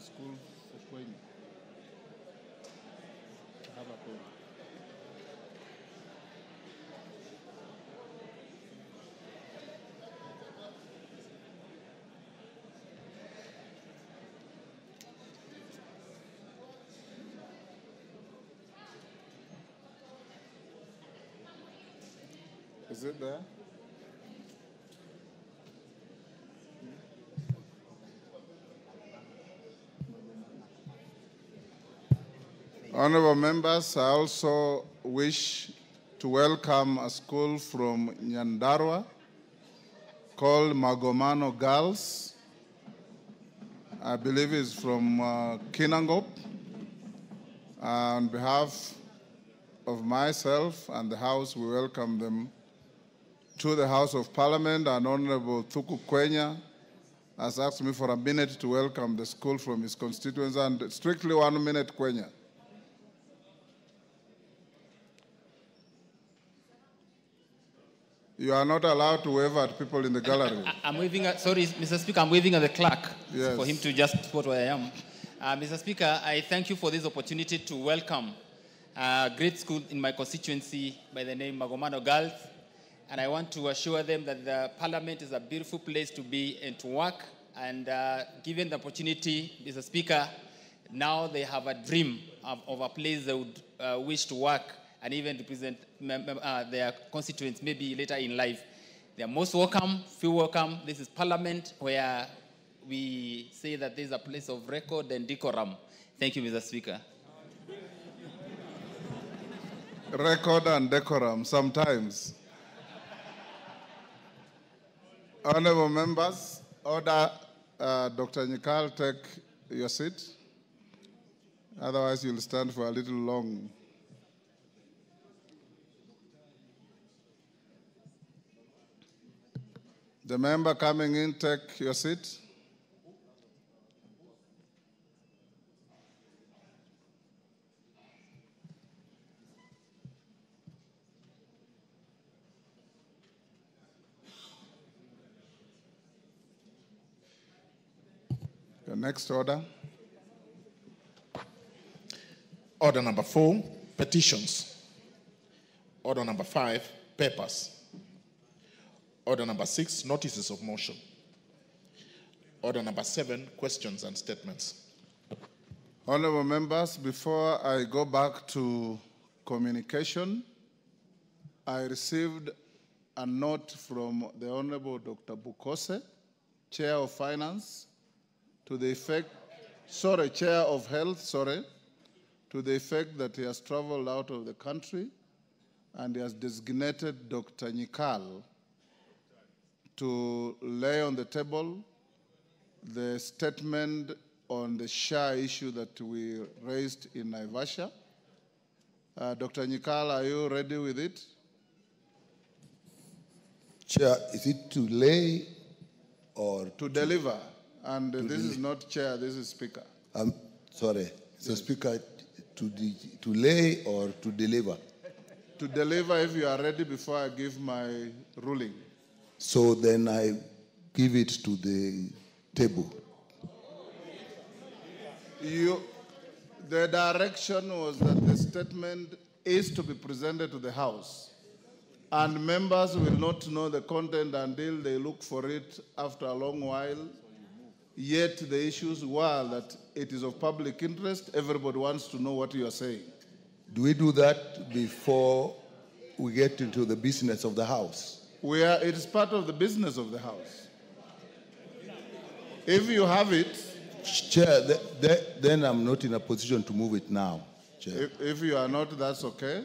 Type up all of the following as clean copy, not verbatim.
the school for Kwanza. Have a poem. Is it there? Honorable members, I also wish to welcome a school from Nyandarua called Magomano Girls. I believe it's from Kinangop. On behalf of myself and the House, we welcome them to the House of Parliament, and Honorable Thuku Kwenya has asked me for a minute to welcome the school from his constituency, and strictly 1 minute, Kwenya. You are not allowed to wave at people in the gallery. I'm waving at, sorry, Mr. Speaker, I'm waving at the clerk for him to just spot where I am. Mr. Speaker, I thank you for this opportunity to welcome a great school in my constituency by the name Magomano Girls. And I want to assure them that the Parliament is a beautiful place to be and to work. And given the opportunity, Mr. Speaker, now they have a dream of a place they would wish to work and even represent their constituents maybe later in life. They are most welcome, feel welcome. This is Parliament where we say that there is a place of record and decorum. Thank you, Mr. Speaker. Record and decorum, sometimes. Honorable members, order Dr. Nyikal take your seat. Otherwise, you'll stand for a little long. The member coming in, take your seat. The next order. Order number 4, petitions. Order number 5, papers. Order number 6, notices of motion. Order number 7, questions and statements. Honorable members, before I go back to communication, I received a note from the Honorable Dr. Bukose, Chair of Finance, to the effect, Chair of Health, to the effect that he has traveled out of the country and he has designated Dr. Nyikal to lay on the table the statement on the SHA issue that we raised in Naivasha. Dr. Nyikal, are you ready with it? Chair, is it to lay or to deliver? And this is not chair, this is speaker. Sorry, so speaker, to lay or to deliver? To deliver if you are ready before I give my ruling. So then I give it to the table. The direction was that the statement is to be presented to the House. And members will not know the content until they look for it after a long while. Yet the issues were that it is of public interest. Everybody wants to know what you are saying. Do we do that before we get into the business of the House? It is part of the business of the House. If you have it... Chair, then I'm not in a position to move it now, Chair. If you are not, that's okay.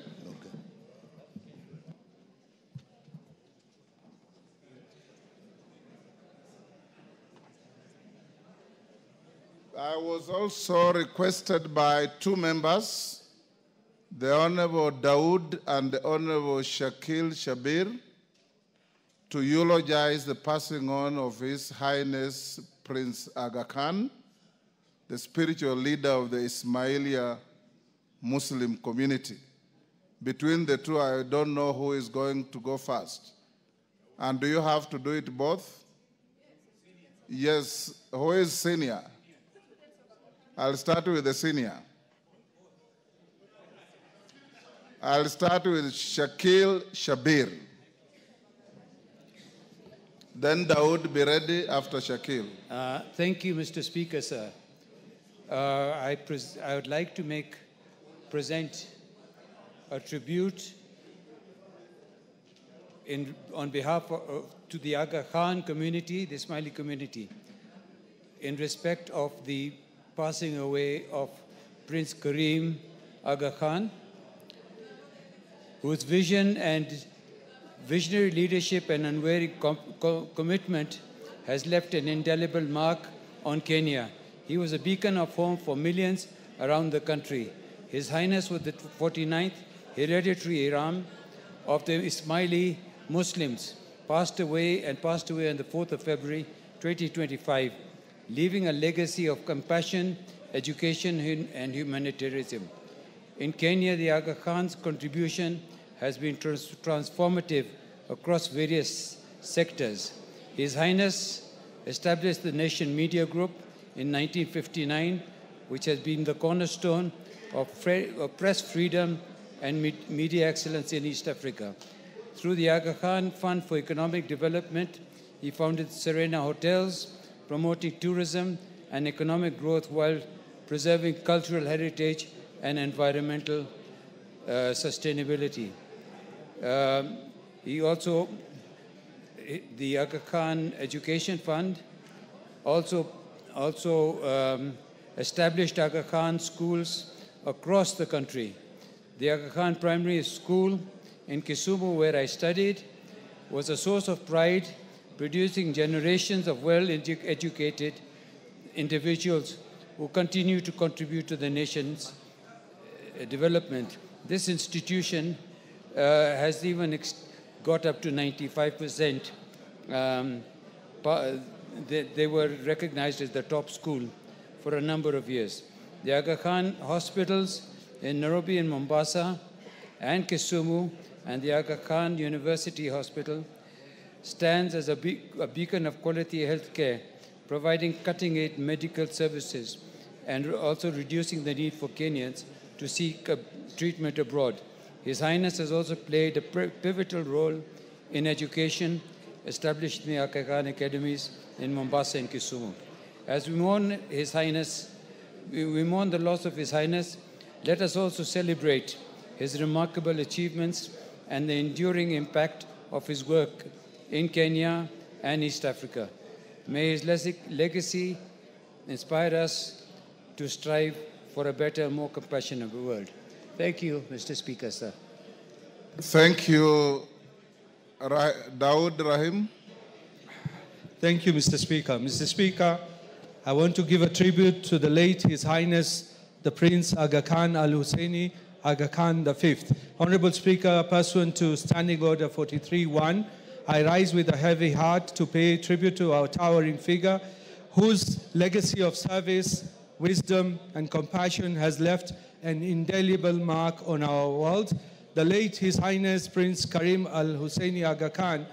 I was also requested by 2 members, the Honorable Dawood and the Honorable Shakil Shabir, to eulogize the passing on of His Highness Prince Aga Khan, the spiritual leader of the Ismailia Muslim community. Between the two, I don't know who is going to go first. And do you have to do it both? Yes. Who is senior? I'll start with the senior. I'll start with Shakil Shabir. Then Dawood be ready after Shakil. Thank you, Mr. Speaker, sir. I would like to present a tribute on behalf to the Aga Khan community, the Ismaili community, in respect of the passing away of Prince Karim Aga Khan, whose vision and visionary leadership and unwavering commitment has left an indelible mark on Kenya. He was a beacon of hope for millions around the country. His Highness was the 49th hereditary Imam of the Ismaili Muslims, passed away on the 4th of February 2025, leaving a legacy of compassion, education, and humanitarianism. In Kenya, the Aga Khan's contribution has been transformative across various sectors. His Highness established the Nation Media Group in 1959, which has been the cornerstone of press freedom and media excellence in East Africa. Through the Aga Khan Fund for Economic Development, he founded Serena Hotels, promoting tourism and economic growth while preserving cultural heritage and environmental sustainability. The Aga Khan Education Fund also established Aga Khan schools across the country. The Aga Khan Primary School in Kisumu, where I studied, was a source of pride, producing generations of well-educated individuals who continue to contribute to the nation's development. This institution has even got up to 95%. They were recognized as the top school for a number of years. The Aga Khan hospitals in Nairobi and Mombasa and Kisumu and the Aga Khan University Hospital stands as a beacon of quality health care, providing cutting-edge medical services and also reducing the need for Kenyans to seek treatment abroad. His Highness has also played a pivotal role in education, establishing the Aga Khan academies in Mombasa and Kisumu. As we mourn His Highness, we mourn the loss of His Highness, let us also celebrate his remarkable achievements and the enduring impact of his work in Kenya and East Africa. May his legacy inspire us to strive for a better, more compassionate world. Thank you, Mr. Speaker, sir. Thank you, Dawood Rahim. Thank you, Mr. Speaker. Mr. Speaker, I want to give a tribute to the late His Highness, the Prince Aga Khan Al-Husseini Aga Khan V. Honorable Speaker, pursuant to Standing Order 43.1, I rise with a heavy heart to pay tribute to our towering figure, whose legacy of service, wisdom, and compassion has left an indelible mark on our world. The late His Highness Prince Karim Al-Husseini Aga Khan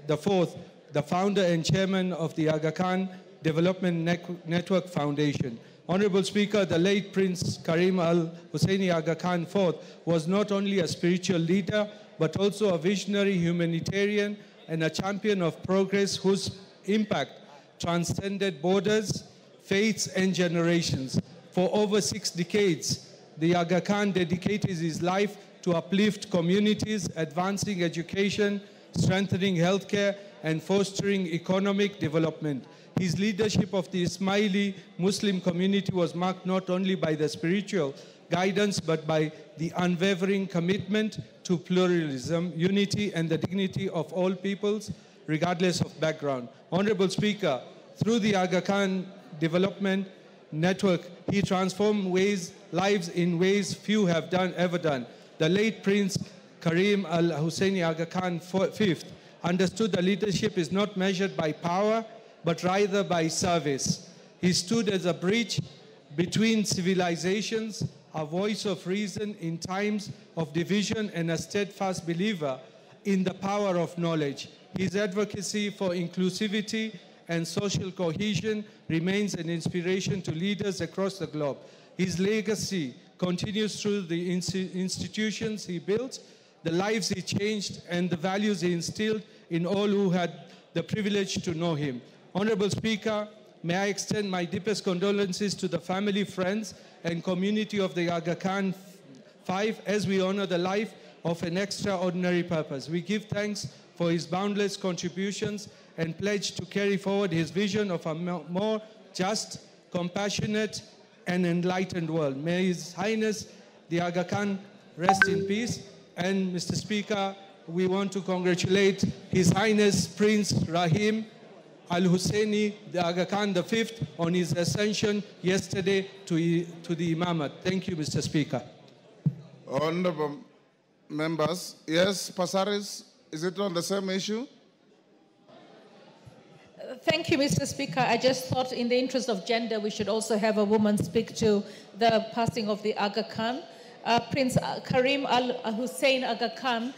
IV, the founder and chairman of the Aga Khan Development Network Foundation. Honorable Speaker, the late Prince Karim Al-Husseini Aga Khan IV was not only a spiritual leader, but also a visionary humanitarian and a champion of progress whose impact transcended borders, faiths, and generations. For over 6 decades, the Aga Khan dedicated his life to uplift communities, advancing education, strengthening healthcare, and fostering economic development. His leadership of the Ismaili Muslim community was marked not only by the spiritual guidance, but by the unwavering commitment to pluralism, unity, and the dignity of all peoples, regardless of background. Honorable Speaker, through the Aga Khan Development Network, he transformed lives in ways few have ever done. The late Prince Karim Al-Husseini Aga Khan V understood that leadership is not measured by power, but rather by service. He stood as a bridge between civilizations, a voice of reason in times of division, and a steadfast believer in the power of knowledge. His advocacy for inclusivity and social cohesion remains an inspiration to leaders across the globe. His legacy continues through the institutions he built, the lives he changed, and the values he instilled in all who had the privilege to know him. Honorable Speaker, may I extend my deepest condolences to the family, friends, and community of the Aga Khan 5 as we honor the life of an extraordinary purpose. We give thanks for his boundless contributions and pledge to carry forward his vision of a more just, compassionate, and enlightened world. May His Highness the Aga Khan rest in peace. And Mr. Speaker, we want to congratulate His Highness Prince Rahim Al Husseini, the Aga Khan V, on his ascension yesterday to the Imamate. Thank you, Mr. Speaker. Honorable members, yes, Pasaris, is it on the same issue? Thank you, Mr. Speaker. I just thought in the interest of gender, we should also have a woman speak to the passing of the Aga Khan. Prince Karim Al Hussein Aga Khan,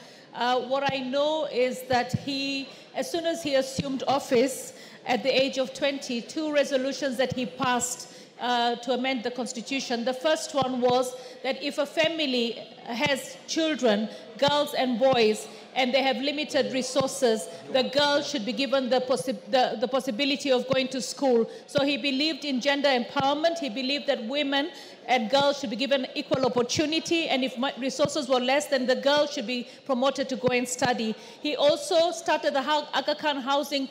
what I know is that he, as soon as he assumed office at the age of 20, 2 resolutions that he passed to amend the constitution. The first one was that if a family has children, girls and boys, and they have limited resources, the girls should be given the possibility of going to school. So he believed in gender empowerment. He believed that women and girls should be given equal opportunity, and if resources were less, then the girls should be promoted to go and study. He also started the Aga Khan housing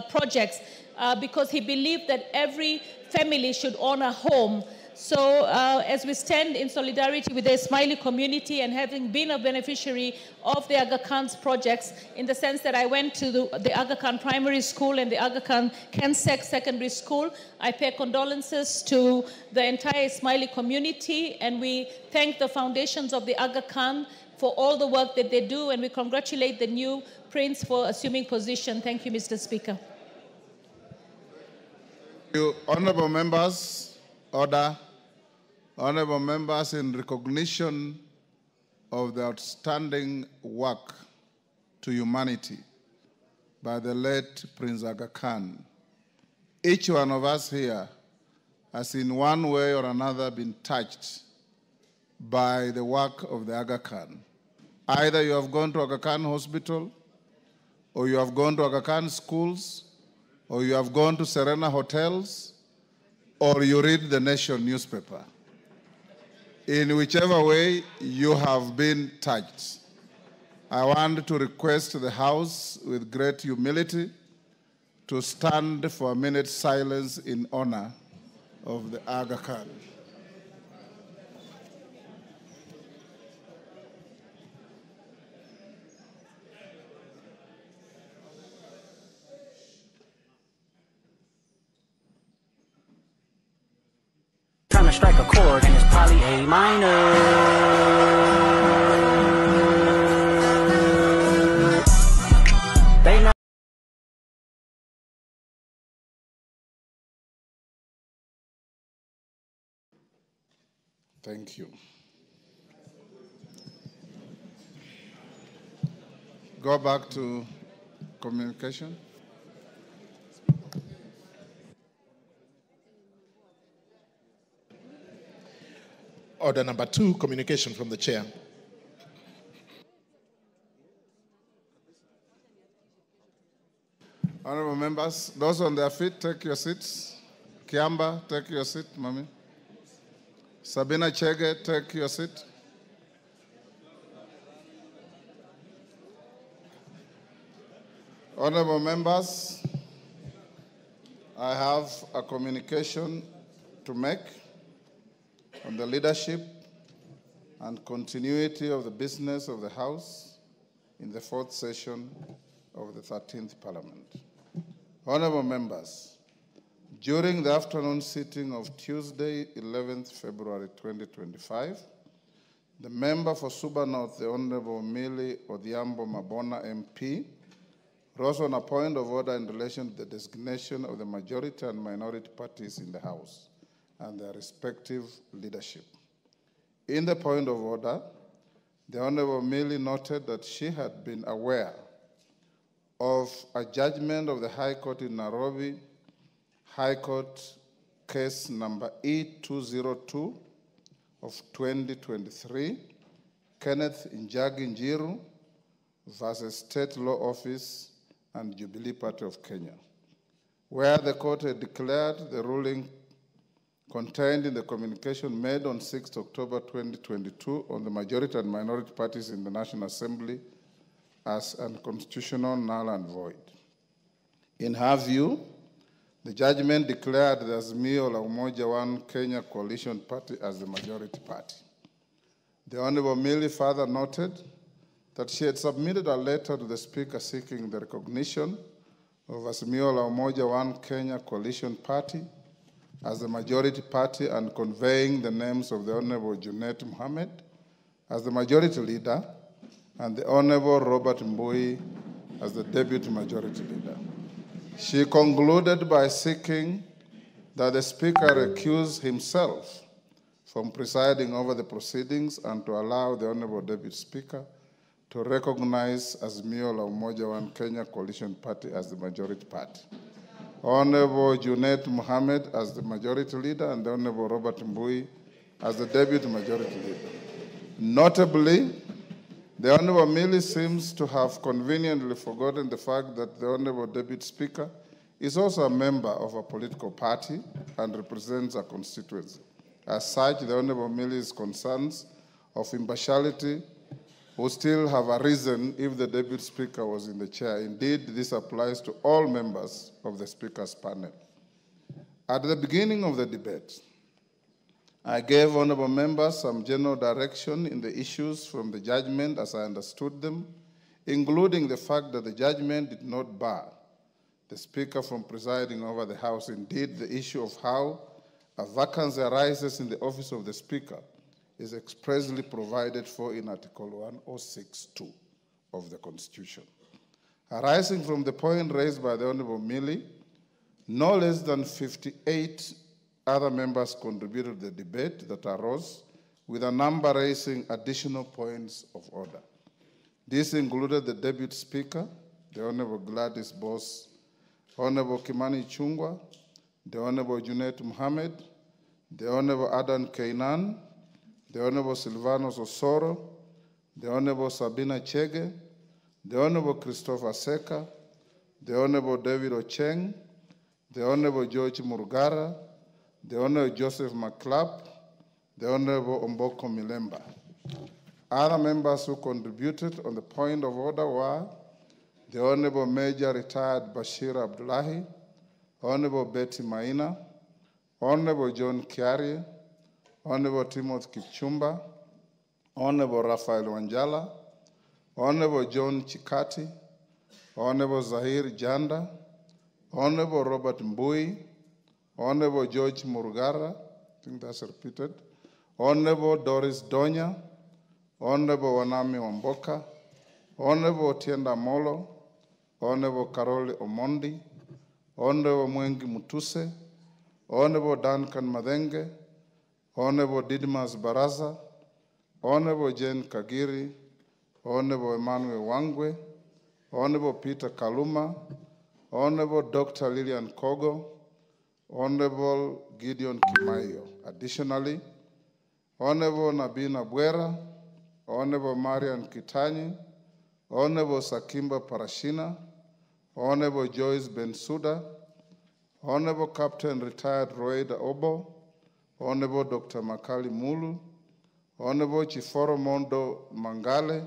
projects because he believed that every family should own a home. So as we stand in solidarity with the Ismaili community and having been a beneficiary of the Aga Khan's projects, in the sense that I went to the Aga Khan Primary School and the Aga Khan Kensek Secondary School, I pay condolences to the entire Ismaili community, and we thank the foundations of the Aga Khan for all the work that they do, and we congratulate the new prince for assuming position. Thank you, Mr. Speaker. Thank you, honorable members. Order. Honorable members, in recognition of the outstanding work to humanity by the late Prince Aga Khan, each one of us here has in one way or another been touched by the work of the Aga Khan. Either you have gone to Aga Khan Hospital, or you have gone to Aga Khan schools, or you have gone to Serena hotels, or you read the Nation newspaper. In whichever way you have been touched, I want to request the House with great humility to stand for a minute's silence in honor of the Aga Khan. Trying to strike a chord and it's probably A minor. They know. Thank you. Go back to communication. Order number 2, communication from the chair. Honorable members, those on their feet, take your seats. Kiamba, take your seat, Mami. Sabina Chege, take your seat. Honorable members, I have a communication to make on the leadership and continuity of the business of the House in the 4th session of the 13th Parliament. Honorable members, during the afternoon sitting of Tuesday, 11th February 2025, the member for Suba North, the Honorable Millie Odhiambo Mabona MP, rose on a point of order in relation to the designation of the majority and minority parties in the House and their respective leadership. In the point of order, the Honorable Millie noted that she had been aware of a judgment of the High Court in Nairobi, High Court case number E202 of 2023, Kenneth Njagi Njiru versus State Law Office and Jubilee Party of Kenya, where the court had declared the ruling contained in the communication made on 6 October 2022 on the majority and minority parties in the National Assembly as unconstitutional, null and void. In her view, the judgment declared the Azimio la Umoja One Kenya Coalition Party as the majority party. The Honorable Millie further noted that she had submitted a letter to the Speaker seeking the recognition of Azimio la Umoja One Kenya Coalition Party as the majority party and conveying the names of the Honorable Junet Mohammed as the majority leader and the Honorable Robert Mbui as the deputy majority leader. She concluded by seeking that the Speaker recuse himself from presiding over the proceedings and to allow the Honorable Deputy Speaker to recognize Azimio la Umoja One Kenya Coalition Party as the majority party, Honorable Junet Mohammed as the majority leader, and the Honorable Robert Mbui as the deputy majority leader. Notably, the Honorable Millie seems to have conveniently forgotten the fact that the Honorable Deputy Speaker is also a member of a political party and represents a constituency. As such, the Honorable Millie's concerns of impartiality would still have arisen if the Deputy Speaker was in the chair. Indeed, this applies to all members of the Speaker's panel. At the beginning of the debate, I gave honorable members some general direction in the issues from the judgment as I understood them, including the fact that the judgment did not bar the Speaker from presiding over the House. Indeed, the issue of how a vacancy arises in the office of the Speaker is expressly provided for in Article 106(2) of the Constitution. Arising from the point raised by the Honorable Millie, no less than 58 other members contributed to the debate that arose, with a number raising additional points of order. This included the Deputy Speaker, the Honorable Gladys Boss, Honorable Kimani Chungwa, the Honorable Junet Mohammed, the Honorable Adan Kainan, the Honorable Silvanos Osoro, the Honorable Sabina Chege, the Honorable Christopher Seka, the Honorable David Ocheng, the Honorable George Murugara, the Honorable Joseph McClap, the Honorable Omboko Milemba. Other members who contributed on the point of order were the Honorable Major Retired Bashir Abdullahi, Honorable Betty Maina, Honorable John Kiari, Honorable Timothy Kipchumba, Honorable Raphael Wanjala, Honorable John Chikati, Honorable Zahir Janda, Honorable Robert Mbui, Honorable George Murugara, I think that's repeated, Honorable Doris Donya, Honorable Wanami Wamboka, Honorable Tienda Molo, Honorable Karoli Omondi, Honorable Mwengi Mutuse, Honorable Duncan Madenge, Honorable Didmas Baraza, Honorable Jane Kagiri, Honorable Emmanuel Wangwe, Honorable Peter Kaluma, Honorable Dr. Lillian Kogo, Honorable Gideon Kimaio. Additionally, Honorable Nabina Bwera, Honorable Marian Kitani, Honorable Sakimba Parashina, Honorable Joyce Bensuda, Honorable Captain Retired Roeda Obo, Honorable Dr. Makali Mulu, Honorable Chiforo Mondo Mangale,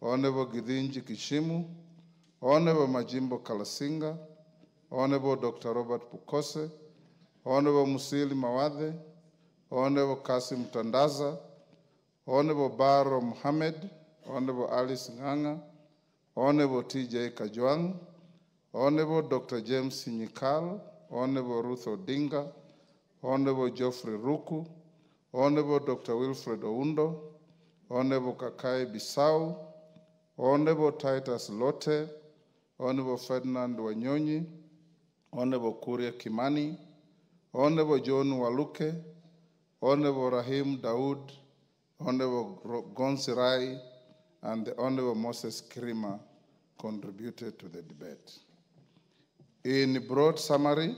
Honorable Gidinji Kishimu, Honorable Majimbo Kalasinga, Honorable Dr. Robert Pukose, Honorable Musili Mawade, Honorable Kasim Tandaza, Honorable Baro Mohammed, Honorable Alice Nganga, Honorable T.J. Kajwang, Honorable Dr. James Sinyikal, Honorable Ruth Odinga, Honorable Geoffrey Ruku, Honorable Dr. Wilfred Oundo, Honorable Kakai Bisau, Honorable Titus Lote, Honorable Ferdinand Wanyonyi, Honorable Kuria Kimani, Honorable John Waluke, Honorable Rahim Daoud, Honorable Gonsirai, and the Honorable Moses Kirima contributed to the debate. In broad summary,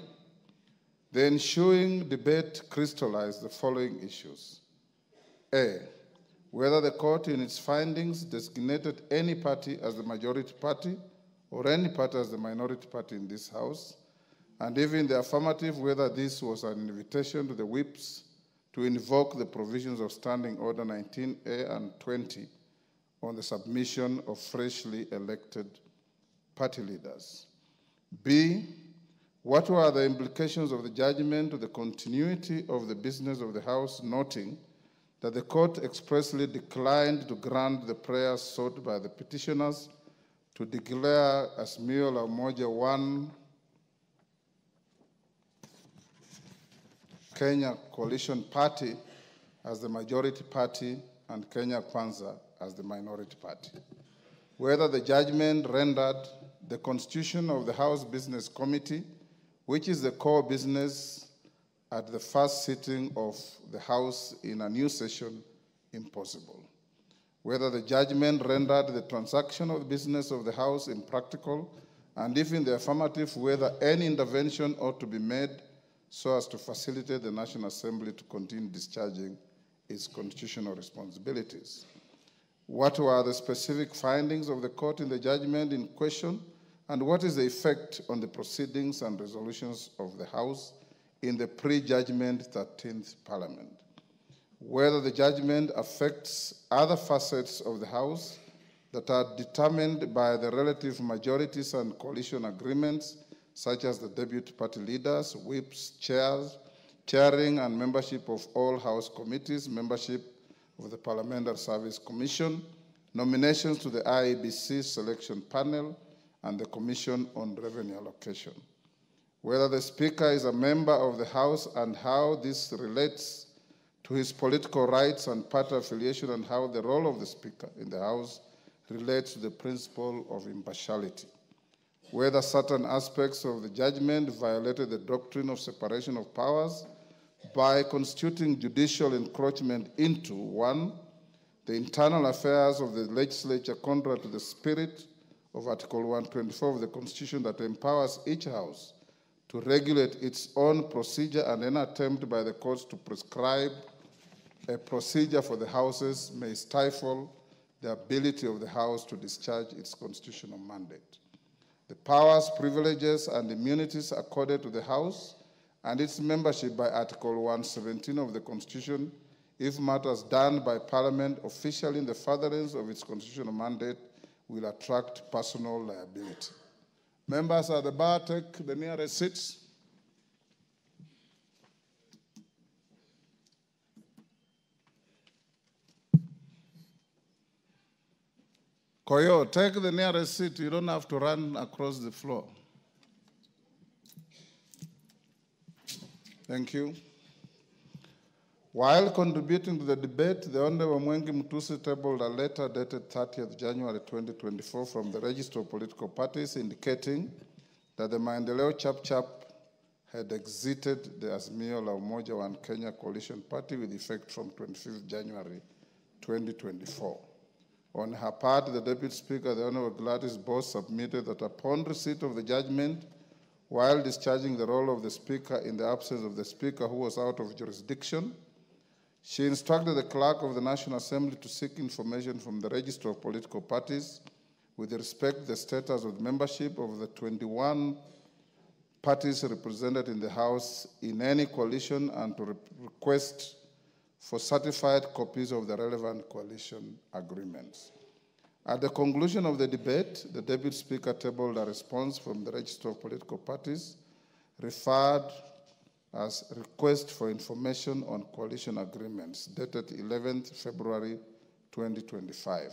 the ensuing debate crystallized the following issues. A, whether the court in its findings designated any party as the majority party or any party as the minority party in this House, and even the affirmative, whether this was an invitation to the whips to invoke the provisions of Standing Order 19A and 20 on the submission of freshly elected party leaders. B, what were the implications of the judgment to the continuity of the business of the House, noting that the court expressly declined to grant the prayers sought by the petitioners to declare Azimio la Umoja One Kenya Coalition Party as the majority party and Kenya Kwanza as the minority party. Whether the judgment rendered the constitution of the House Business Committee, which is the core business at the first sitting of the House in a new session, impossible. Whether the judgment rendered the transaction of the business of the House impractical, and if in the affirmative, whether any intervention ought to be made so as to facilitate the National Assembly to continue discharging its constitutional responsibilities. What were the specific findings of the court in the judgment in question, and what is the effect on the proceedings and resolutions of the House in the pre-judgment 13th Parliament? Whether the judgment affects other facets of the House that are determined by the relative majorities and coalition agreements, such as the deputy party leaders, whips, chairs, chairing and membership of all House committees, membership of the Parliamentary Service Commission, nominations to the IEBC selection panel, and the Commission on Revenue Allocation. Whether the Speaker is a member of the House and how this relates to his political rights and party affiliation, and how the role of the Speaker in the House relates to the principle of impartiality. Whether certain aspects of the judgment violated the doctrine of separation of powers by constituting judicial encroachment into, 1, the internal affairs of the legislature contrary to the spirit of Article 124 of the Constitution that empowers each House to regulate its own procedure, and any attempt by the courts to prescribe a procedure for the Houses may stifle the ability of the House to discharge its constitutional mandate. The powers, privileges, and immunities accorded to the House and its membership by Article 117 of the Constitution, if matters done by Parliament officially in the furtherance of its constitutional mandate, will attract personal liability. Members at the bar, take the nearest seats. Koyo, take the nearest seat. You don't have to run across the floor. Thank you. While contributing to the debate, the Honorable Mwengi Mtusi tabled a letter dated 30th January 2024 from the Register of Political Parties indicating that the Maendeleo Chap had exited the Azimio la Umoja One Kenya Coalition Party with effect from 25th January 2024. On her part, the Deputy Speaker, the Honorable Gladys Boss, submitted that upon receipt of the judgment, while discharging the role of the Speaker in the absence of the Speaker who was out of jurisdiction, she instructed the Clerk of the National Assembly to seek information from the Register of Political Parties with respect to the status of the membership of the 21 parties represented in the House in any coalition, and to request for certified copies of the relevant coalition agreements. At the conclusion of the debate, the Deputy Speaker tabled a response from the Register of Political Parties referred as request for information on coalition agreements, dated 11th February 2025.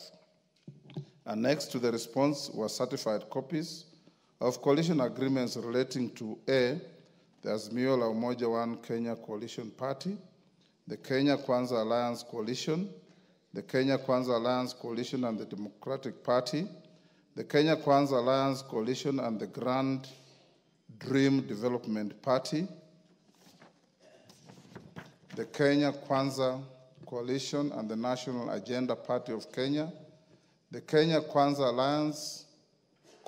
Annexed to the response were certified copies of coalition agreements relating to A, the Azimio la Umoja One Kenya Coalition Party, the Kenya Kwanza Alliance Coalition, the Kenya Kwanza Alliance Coalition and the Democratic Party, the Kenya Kwanza Alliance Coalition and the Grand Dream Development Party, the Kenya Kwanza Coalition and the National Agenda Party of Kenya, the Kenya Kwanza Alliance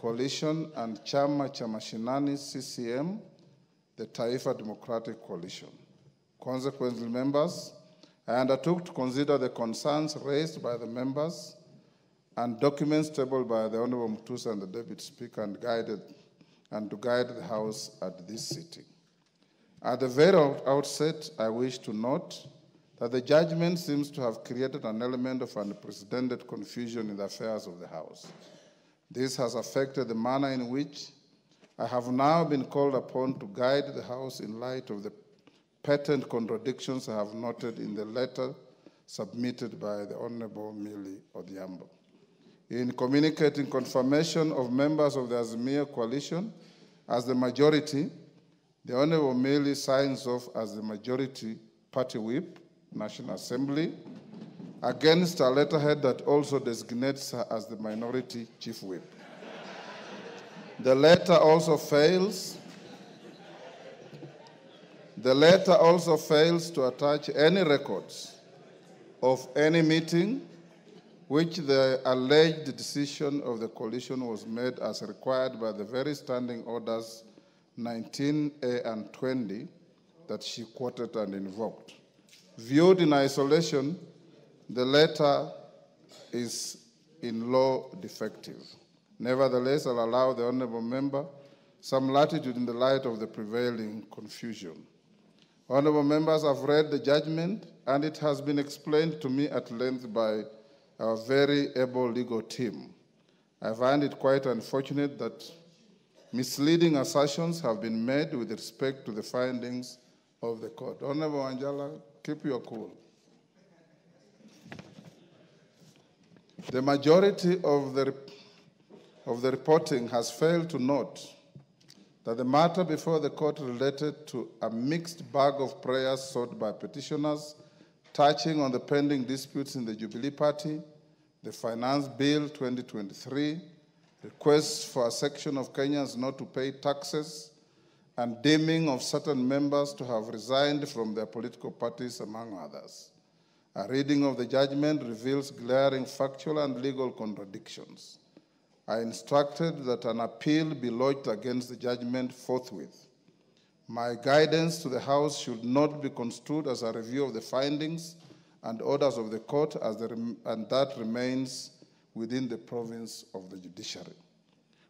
Coalition and Chama cha Mashinani CCM, the Taifa Democratic Coalition. Consequently, members, I undertook to consider the concerns raised by the members and documents tabled by the Honorable Mutusa and the Deputy Speaker and to guide the House at this sitting. At the very outset, I wish to note that the judgment seems to have created an element of unprecedented confusion in the affairs of the House. This has affected the manner in which I have now been called upon to guide the House in light of the patent contradictions I have noted in the letter submitted by the Honorable Millie Odhiambo. In communicating confirmation of members of the Azimio coalition as the majority, the Honorable Millie signs off as the majority party whip, National Assembly, against a letterhead that also designates her as the minority chief whip. The letter also fails to attach any records of any meeting which the alleged decision of the coalition was made as required by the very standing orders 19A and 20 that she quoted and invoked. Viewed in isolation, the letter is in law defective. Nevertheless, I'll allow the honorable member some latitude in the light of the prevailing confusion. Honorable members, I've read the judgment, and it has been explained to me at length by our very able legal team. I find it quite unfortunate that misleading assertions have been made with respect to the findings of the court. Honorable Wanjala, keep your cool. The majority of the reporting has failed to note that the matter before the court related to a mixed bag of prayers sought by petitioners touching on the pending disputes in the Jubilee Party, the Finance Bill 2023, requests for a section of Kenyans not to pay taxes, and deeming of certain members to have resigned from their political parties, among others. A reading of the judgment reveals glaring factual and legal contradictions. I instructed that an appeal be lodged against the judgment forthwith. My guidance to the House should not be construed as a review of the findings and orders of the court, and that remains within the province of the judiciary.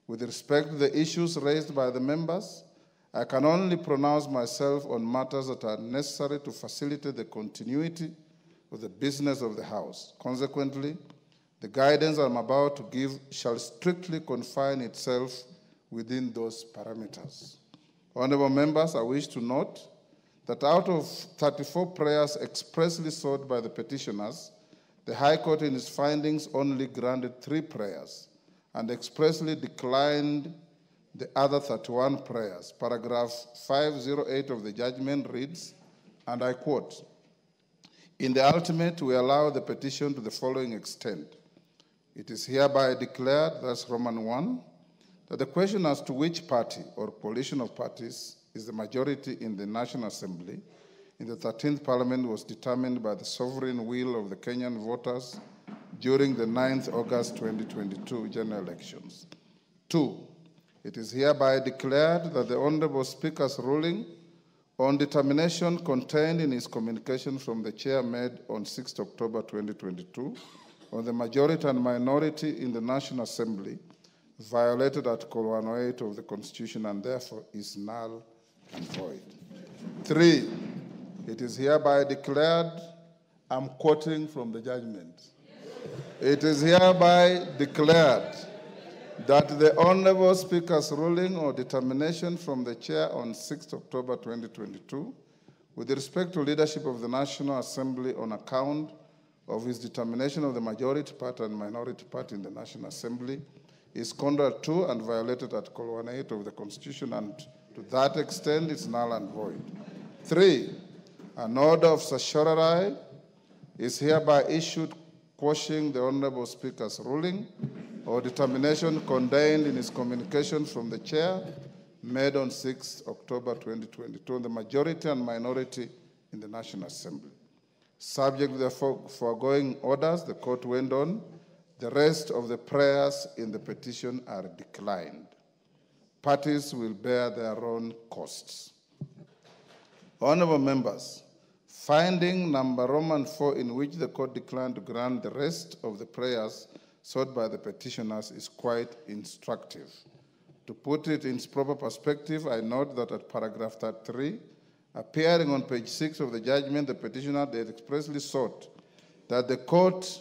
With respect to the issues raised by the members, I can only pronounce myself on matters that are necessary to facilitate the continuity of the business of the House. Consequently, the guidance I'm about to give shall strictly confine itself within those parameters. Honorable members, I wish to note that out of 34 prayers expressly sought by the petitioners, the High Court in its findings only granted 3 prayers and expressly declined the other 31 prayers. Paragraph 508 of the judgment reads, and I quote, "In the ultimate, we allow the petition to the following extent. It is hereby declared," that's Roman 1, "that the question as to which party or coalition of parties is the majority in the National Assembly in the 13th Parliament was determined by the sovereign will of the Kenyan voters during the 9th August 2022 general elections. 2, it is hereby declared that the Honorable Speaker's ruling on determination contained in his communication from the chair made on 6th October 2022 on the majority and minority in the National Assembly violated Article 108 of the Constitution and therefore is null and void. 3, it is hereby declared, I'm quoting from the judgment, it is hereby declared that the Honorable Speaker's ruling or determination from the chair on 6th October 2022 with respect to leadership of the National Assembly on account of his determination of the majority party and minority party in the National Assembly is contrary to and violated Article 108 of the Constitution, and to that extent it's null and void. 3, an order of certiorari is hereby issued quashing the Honorable Speaker's ruling or determination contained in his communication from the chair made on 6th October 2022 on the majority and minority in the National Assembly. Subject to the foregoing orders, the court went on, The rest of the prayers in the petition are declined. Parties will bear their own costs. Honorable members, finding number Roman 4, in which the court declined to grant the rest of the prayers sought by the petitioners, is quite instructive. To put it in its proper perspective, I note that at paragraph 33, appearing on page 6 of the judgment, the petitioner had expressly sought that the court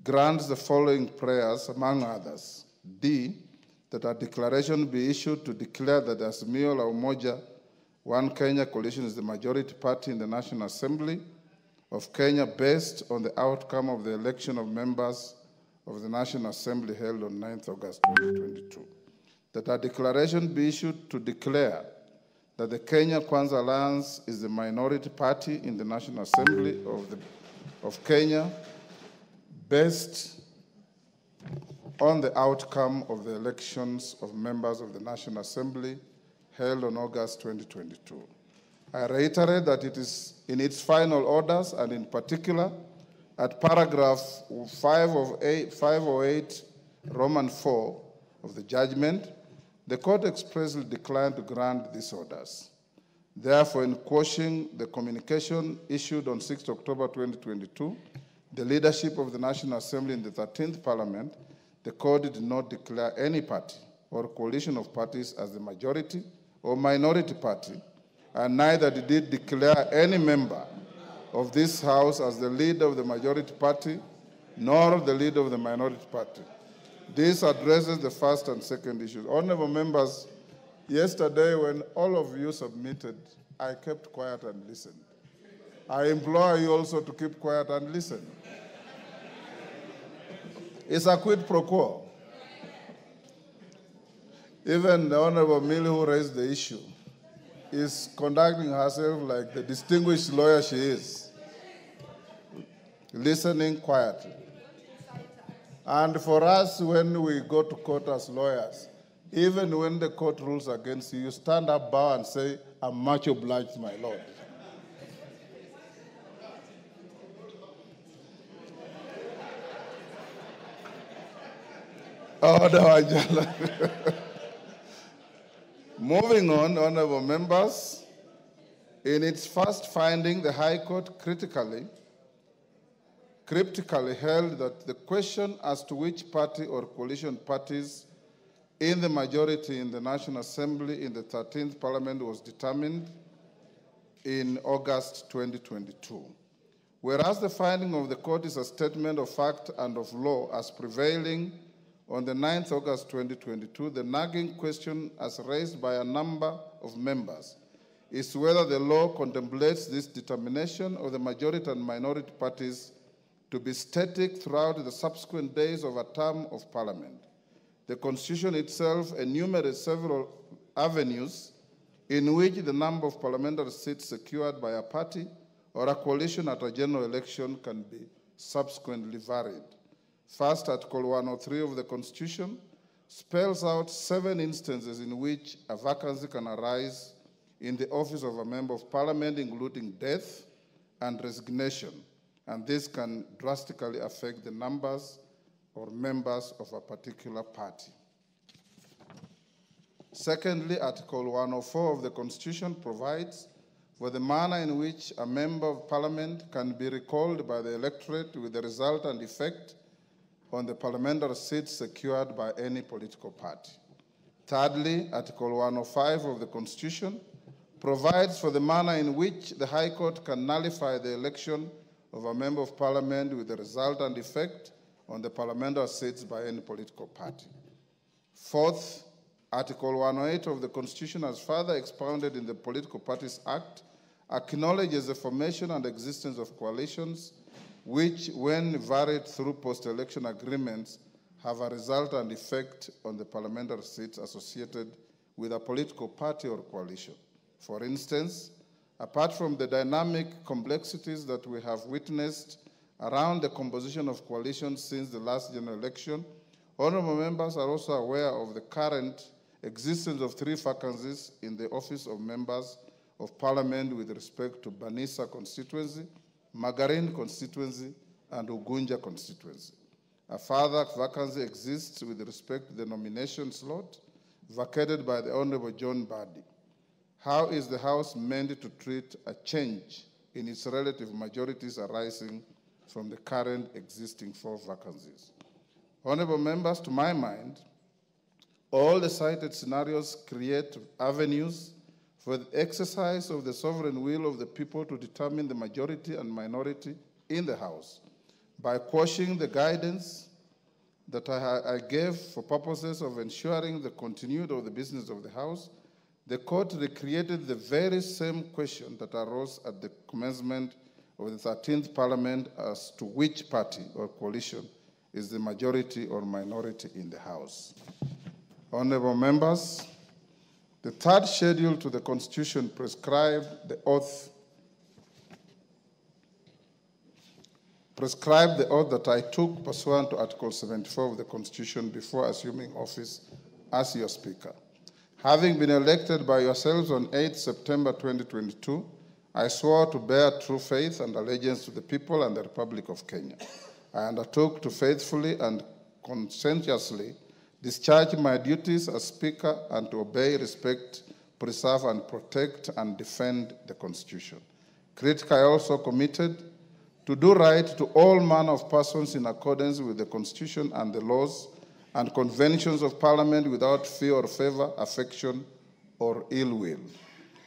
grants the following prayers, among others. D, that a declaration be issued to declare that the Azimio la Umoja One Kenya coalition is the majority party in the National Assembly of Kenya based on the outcome of the election of members of the National Assembly held on 9th August 2022. That a declaration be issued to declare that the Kenya Kwanza Alliance is the minority party in the National Assembly of Kenya based on the outcome of the elections of members of the National Assembly held on August 2022. I reiterate that it is in its final orders, and in particular at paragraph 508 Roman 4 of the judgment, the court expressly declined to grant these orders. Therefore, in quashing the communication issued on 6 October 2022, the leadership of the National Assembly in the 13th Parliament, the court did not declare any party or coalition of parties as the majority or minority party, and neither did it declare any member of this House as the leader of the majority party, nor the leader of the minority party. This addresses the first and second issues. Honorable members, yesterday when all of you submitted, I kept quiet and listened. I implore you also to keep quiet and listen. It's a quid pro quo. Even the Honorable Millie, who raised the issue, is conducting herself like the distinguished lawyer she is, listening quietly. And for us, when we go to court as lawyers, even when the court rules against you, you stand up, bow, and say, "I'm much obliged, my lord." Oh, no, Angela. Moving on, honorable members, in its first finding, the High Court cryptically held that the question as to which party or coalition parties in the majority in the National Assembly in the 13th Parliament was determined in August 2022. Whereas the finding of the court is a statement of fact and of law as prevailing on the 9th August 2022, the nagging question as raised by a number of members is whether the law contemplates this determination of the majority and minority parties to be static throughout the subsequent days of a term of Parliament. The Constitution itself enumerates several avenues in which the number of parliamentary seats secured by a party or a coalition at a general election can be subsequently varied. First, Article 103 of the Constitution spells out 7 instances in which a vacancy can arise in the office of a member of Parliament, including death and resignation, and this can drastically affect the numbers or members of a particular party. Secondly, Article 104 of the Constitution provides for the manner in which a member of Parliament can be recalled by the electorate with the result and effect on the parliamentary seats secured by any political party. Thirdly, Article 105 of the Constitution provides for the manner in which the High Court can nullify the election of a member of Parliament with the result and effect on the parliamentary seats by any political party. Fourth, Article 108 of the Constitution, as further expounded in the Political Parties Act, acknowledges the formation and existence of coalitions which, when varied through post-election agreements, have a result and effect on the parliamentary seats associated with a political party or coalition. For instance, apart from the dynamic complexities that we have witnessed around the composition of coalitions since the last general election, honorable members are also aware of the current existence of 3 vacancies in the office of members of Parliament with respect to Banisa constituency, Magarin constituency, and Ugunja constituency. A further vacancy exists with respect to the nomination slot vacated by the Honorable John Badi. How is the House meant to treat a change in its relative majorities arising from the current existing 4 vacancies? Honorable members, to my mind, all the cited scenarios create avenues for the exercise of the sovereign will of the people to determine the majority and minority in the House. By quashing the guidance that I gave for purposes of ensuring the continuity of the business of the House, the court recreated the very same question that arose at the commencement of the 13th Parliament as to which party or coalition is the majority or minority in the House. Honorable members, the 3rd schedule to the Constitution prescribed the oath that I took pursuant to Article 74 of the Constitution before assuming office as your Speaker. Having been elected by yourselves on 8 September 2022, I swore to bear true faith and allegiance to the people and the Republic of Kenya. I undertook to faithfully and conscientiously discharge my duties as Speaker and to obey, respect, preserve, and protect and defend the Constitution. Critically, I also committed to do right to all manner of persons in accordance with the Constitution and the laws and conventions of Parliament without fear or favor, affection, or ill will.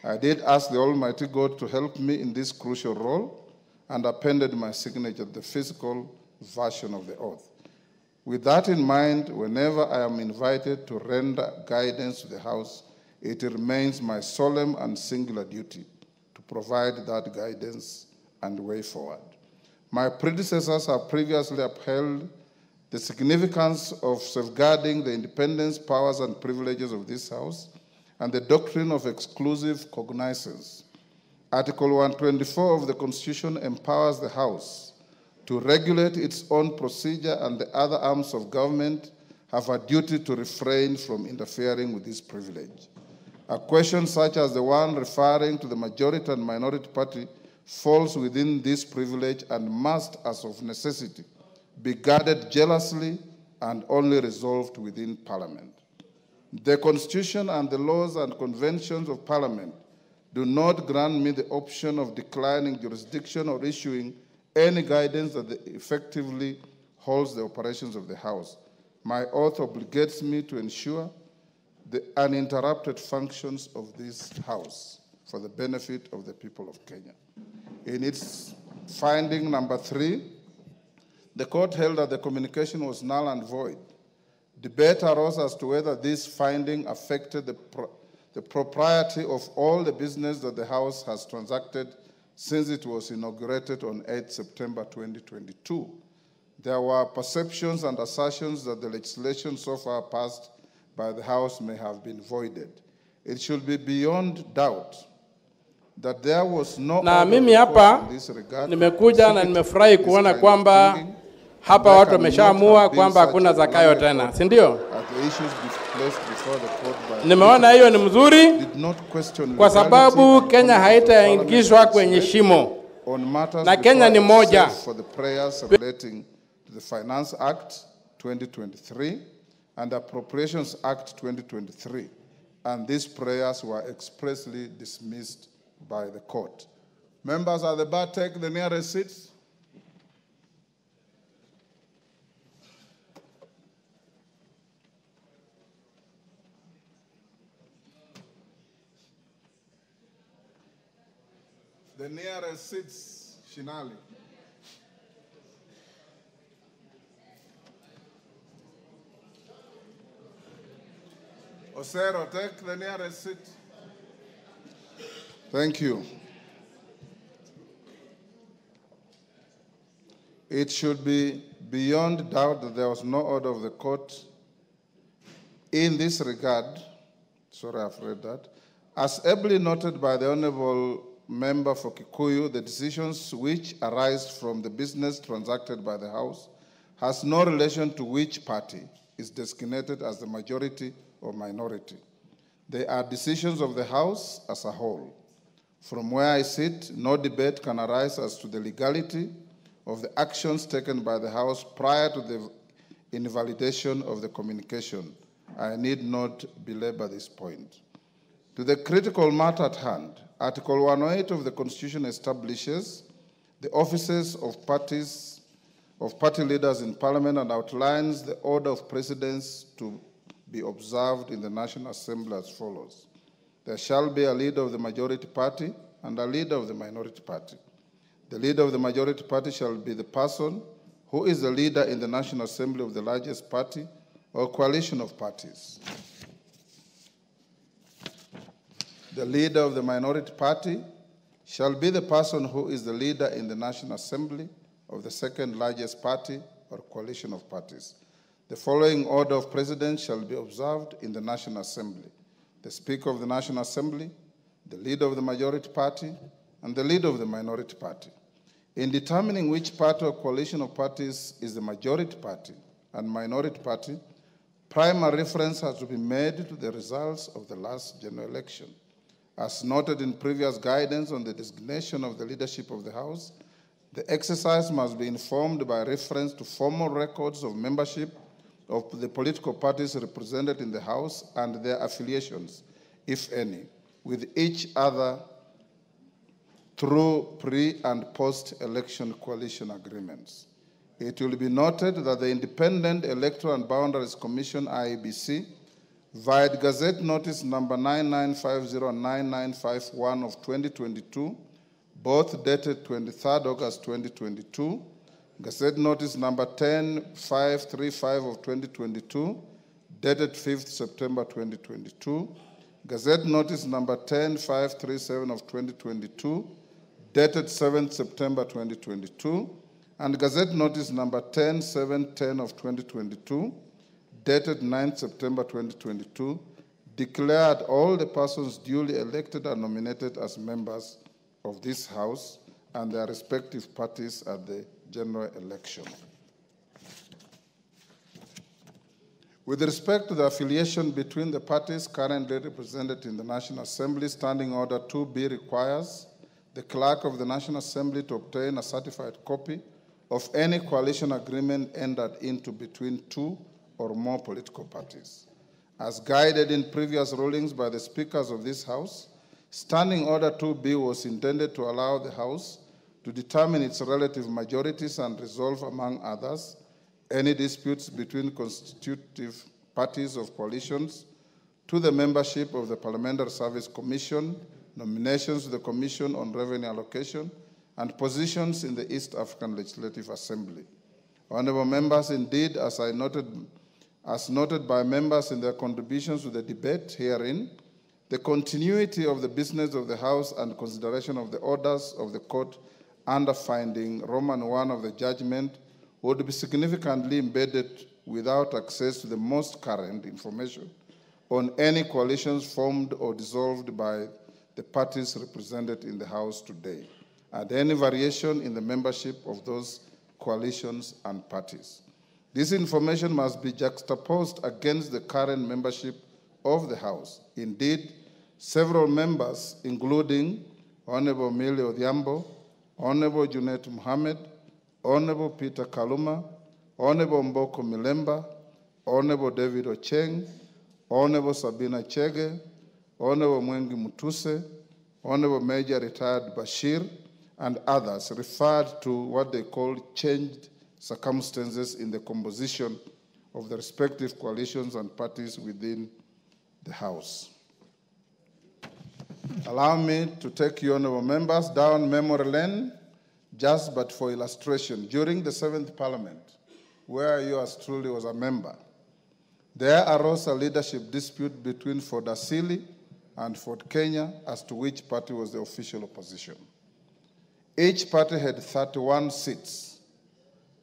I did ask the Almighty God to help me in this crucial role and appended my signature to the physical version of the oath. With that in mind, whenever I am invited to render guidance to the House, it remains my solemn and singular duty to provide that guidance and way forward. My predecessors have previously upheld the significance of safeguarding the independence, powers, and privileges of this House and the doctrine of exclusive cognizance. Article 124 of the Constitution empowers the House to regulate its own procedure, and the other arms of government have a duty to refrain from interfering with this privilege. A question such as the one referring to the majority and minority party falls within this privilege and must, as of necessity, be guarded jealously and only resolved within Parliament. The Constitution and the laws and conventions of Parliament do not grant me the option of declining jurisdiction or issuing any guidance that effectively holds the operations of the House. My oath obligates me to ensure the uninterrupted functions of this House for the benefit of the people of Kenya. In its finding number 3, the court held that the communication was null and void. Debate arose as to whether this finding affected the propriety of all the business that the House has transacted since it was inaugurated on 8 September 2022. There were perceptions and assertions that the legislation so far passed by the House may have been voided. It should be beyond doubt that there was no na mimi hapa nimekuja na nimefurahi kuona kwamba hapa watu wameshaamua kwamba hakuna Zakayo tena, si ndio? Nimeona hiyo ni mzuri kwa sababu Kenya haitaingizwa kwenye shimo na Kenya ni moja. The Finance Act 2023 and Appropriations Act 2023, and these prayers were expressly dismissed by the court. Members at the bar, take the nearest seats. The nearest seats, Shinali. Osero, take the nearest seat. Thank you. It should be beyond doubt that there was no order of the court in this regard. Sorry, I've read that. As ably noted by the Honorable Member for Kikuyu, the decisions which arise from the business transacted by the House has no relation to which party is designated as the majority or minority. They are decisions of the House as a whole. From where I sit, no debate can arise as to the legality of the actions taken by the House prior to the invalidation of the communication. I need not belabor this point. To the critical matter at hand, Article 108 of the Constitution establishes the offices of party leaders in Parliament and outlines the order of precedence to be observed in the National Assembly as follows. There shall be a leader of the majority party and a leader of the minority party. The leader of the majority party shall be the person who is the leader in the National Assembly of the largest party or coalition of parties. The leader of the minority party shall be the person who is the leader in the National Assembly of the second largest party or coalition of parties. The following order of precedence shall be observed in the National Assembly: the Speaker of the National Assembly, the leader of the majority party, and the leader of the minority party. In determining which party or coalition of parties is the majority party and minority party, primary reference has to be made to the results of the last general election. As noted in previous guidance on the designation of the leadership of the House, the exercise must be informed by reference to formal records of membership of the political parties represented in the House and their affiliations, if any, with each other through pre- and post-election coalition agreements. It will be noted that the Independent Electoral and Boundaries Commission, IEBC, via Gazette Notice number 99509951 of 2022, both dated 23rd August 2022, Gazette Notice number 10535 of 2022, dated 5th September 2022, Gazette Notice number 10537 of 2022, dated 7th September 2022, and Gazette Notice number 10710 of 2022, dated 9th September 2022, declared all the persons duly elected and nominated as members of this House and their respective parties at the general election. With respect to the affiliation between the parties currently represented in the National Assembly, Standing Order 2B requires the Clerk of the National Assembly to obtain a certified copy of any coalition agreement entered into between two or more political parties. As guided in previous rulings by the speakers of this House, Standing Order 2B was intended to allow the House to determine its relative majorities and resolve, among others, any disputes between constitutive parties of coalitions, to the membership of the Parliamentary Service Commission, nominations to the Commission on Revenue Allocation, and positions in the East African Legislative Assembly. Honourable members, indeed, as noted by members in their contributions to the debate herein, the continuity of the business of the House and consideration of the orders of the court under finding Roman 1 of the judgment would be significantly embedded without access to the most current information on any coalitions formed or dissolved by the parties represented in the House today, and any variation in the membership of those coalitions and parties. This information must be juxtaposed against the current membership of the House. Indeed, several members, including Honorable Millie Odhiambo, Honorable Junet Mohammed, Honorable Peter Kaluma, Honorable Mboko Milemba, Honorable David Ocheng, Honorable Sabina Chege, Honorable Mwengi Mutuse, Honorable Major Retired Bashir, and others referred to what they call changed circumstances in the composition of the respective coalitions and parties within the House. Allow me to take you, honorable members, down memory lane, just but for illustration. During the 7th Parliament, where yours truly was a member, there arose a leadership dispute between Ford Asili and Ford Kenya as to which party was the official opposition. Each party had 31 seats,